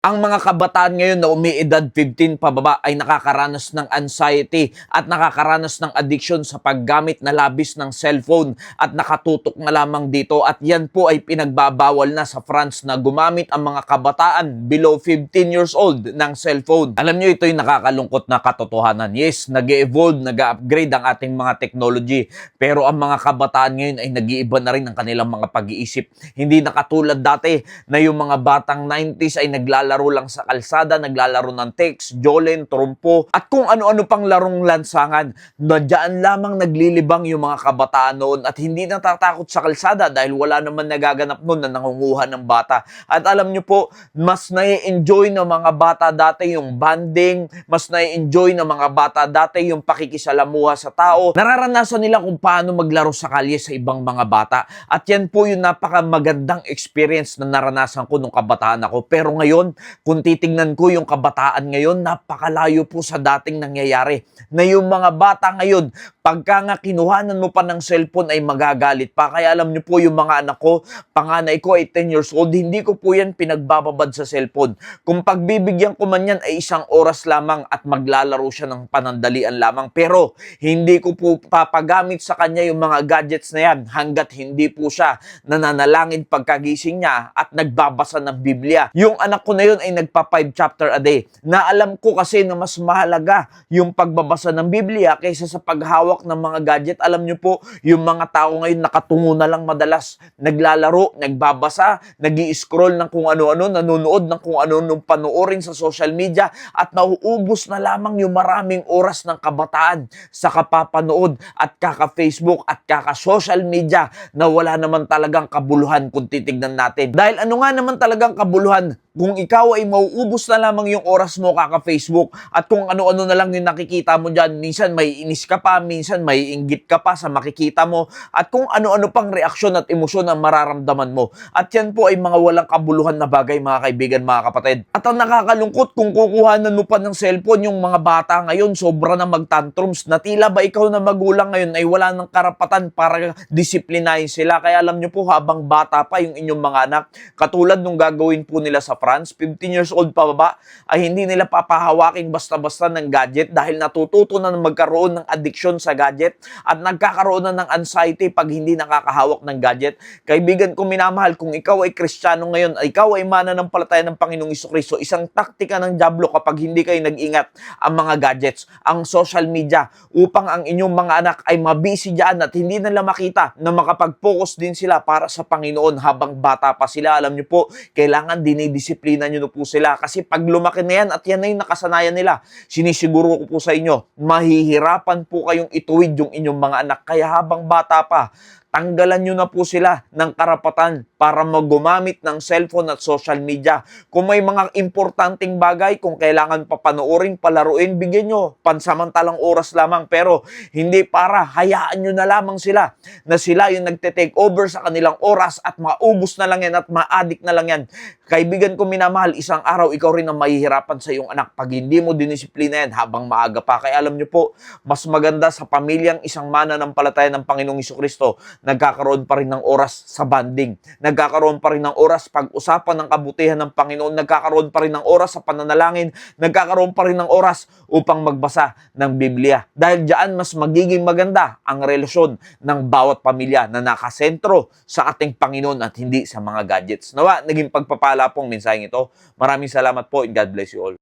Ang mga kabataan ngayon na umiidad 15 pababa ay nakakaranas ng anxiety at nakakaranas ng addiction sa paggamit na labis ng cellphone at nakatutok na lamang dito at yan po ay pinagbabawal na sa France na gumamit ang mga kabataan below 15 years old ng cellphone. Alam nyo, ito yung nakakalungkot na katotohanan. Yes, nag-evolve, nag-upgrade ang ating mga technology, pero ang mga kabataan ngayon ay nag-iiba na rin ang kanilang mga pag-iisip. Hindi na katulad dati na yung mga batang 90s ay naglalaro lang sa kalsada, naglalaro ng text, jolen, trumpo, at kung ano-ano pang larong lansangan. Diyan lamang naglilibang yung mga kabataan noon at hindi natatakot sa kalsada dahil wala naman nagaganap noon na nangunguha ng bata. At alam nyo po, mas nai-enjoy ng mga bata dati yung banding, mas nai-enjoy ng mga bata dati yung pakikisalamuha sa tao. Nararanasan nila kung paano maglaro sa kalye sa ibang mga bata. At yan po yung napakamagandang experience na naranasan ko nung kabataan ako. Pero ngayon, kung titingnan ko yung kabataan ngayon, napakalayo po sa dating nangyayari. Na yung mga bata ngayon, pagka nga kinuhanan mo pa ng cellphone ay magagalit pa. Kaya alam niyo po yung mga anak ko, panganay ko ay 10 years old, hindi ko po yan pinagbababad sa cellphone. Kung pagbibigyan ko man yan ay 1 oras lamang at maglalaro siya ng panandalian lamang. Pero hindi ko po papagamit sa kanya yung mga gadgets na yan hanggat hindi po siya nananalangin pagkagising niya at nagbabasa ng Biblia. Yung anak ko na yun ay nagpa 5 chapter a day. Na alam ko kasi na mas mahalaga yung pagbabasa ng Biblia kaysa sa paghawak ng mga gadget. Alam nyo po, yung mga tao ngayon nakatungo na lang madalas. Naglalaro, nagbabasa, nag-i-scroll ng kung ano-ano, nanonood ng kung ano-ano panoorin sa social media at nauubos na lamang yung maraming oras ng kabataan sa kapapanood at kaka-Facebook at kaka-social media na wala naman talagang kabuluhan kung titignan natin. Dahil ano nga naman talagang kabuluhan kung ikaw ay mauubos na lamang yung oras mo kaka-Facebook at kung ano-ano na lang yung nakikita mo dyan, minsan may inis ka pa, minsan may inggit ka pa sa makikita mo at kung ano-ano pang reaksyon at emosyon ang mararamdaman mo. At yan po ay mga walang kabuluhan na bagay, mga kaibigan, mga kapatid. At ang nakakalungkot, kung kukuhanan mo pa ng cellphone yung mga bata ngayon, sobra na magtantrums na tila ba ikaw na magulang ngayon ay wala ng karapatan para disiplinahin sila. Kaya alam nyo po, habang bata pa yung inyong mga anak, katulad nung gagawin po nila sa France, 15 years old pa baba, ay hindi nila papahawaking basta-basta ng gadget dahil natututo na magkaroon ng addiction sa gadget at nagkakaroon na ng anxiety pag hindi nakakahawak ng gadget. Kaibigan ko minamahal, kung ikaw ay Kristiyano ngayon, ikaw ay mananampalataya ng Panginoong Jesucristo, isang taktika ng dyablo kapag hindi kayo nag-ingat ang mga gadgets, ang social media, upang ang inyong mga anak ay mabisi dyan at hindi nila makita na makapag-focus din sila para sa Panginoon habang bata pa sila. Alam nyo po, kailangan dinidisiplina nyo na po sila kasi pag lumaki na yan at yan na yung nakasanayan nila, sinisiguro ko po sa inyo, mahihirapan po kayong ituwid yung inyong mga anak. Kaya habang bata pa, tanggalan nyo na po sila ng karapatan para magumamit ng cellphone at social media. Kung may mga importanteng bagay, kung kailangan papanoorin, palaruin, bigyan nyo pansamantalang oras lamang. Pero hindi para, hayaan nyo na lamang sila na sila yung nagte-take over sa kanilang oras at maubos na lang yan at ma-addict na lang yan. Kaibigan ko minamahal, isang araw ikaw rin ang mahihirapan sa iyong anak pag hindi mo dinisiplina yan habang maaga pa. Kaya alam nyo po, mas maganda sa pamilyang isang mananampalataya ng Panginoong Jesucristo, nagkakaroon pa rin ng oras sa banding, nagkakaroon pa rin ng oras pag-usapan ng kabutihan ng Panginoon, nagkakaroon pa rin ng oras sa pananalangin, nagkakaroon pa rin ng oras upang magbasa ng Biblia. Dahil diyan mas magiging maganda ang relasyon ng bawat pamilya na nakasentro sa ating Panginoon at hindi sa mga gadgets. Nawa, naging pagpapala pong mensaheng ito. Maraming salamat po and God bless you all.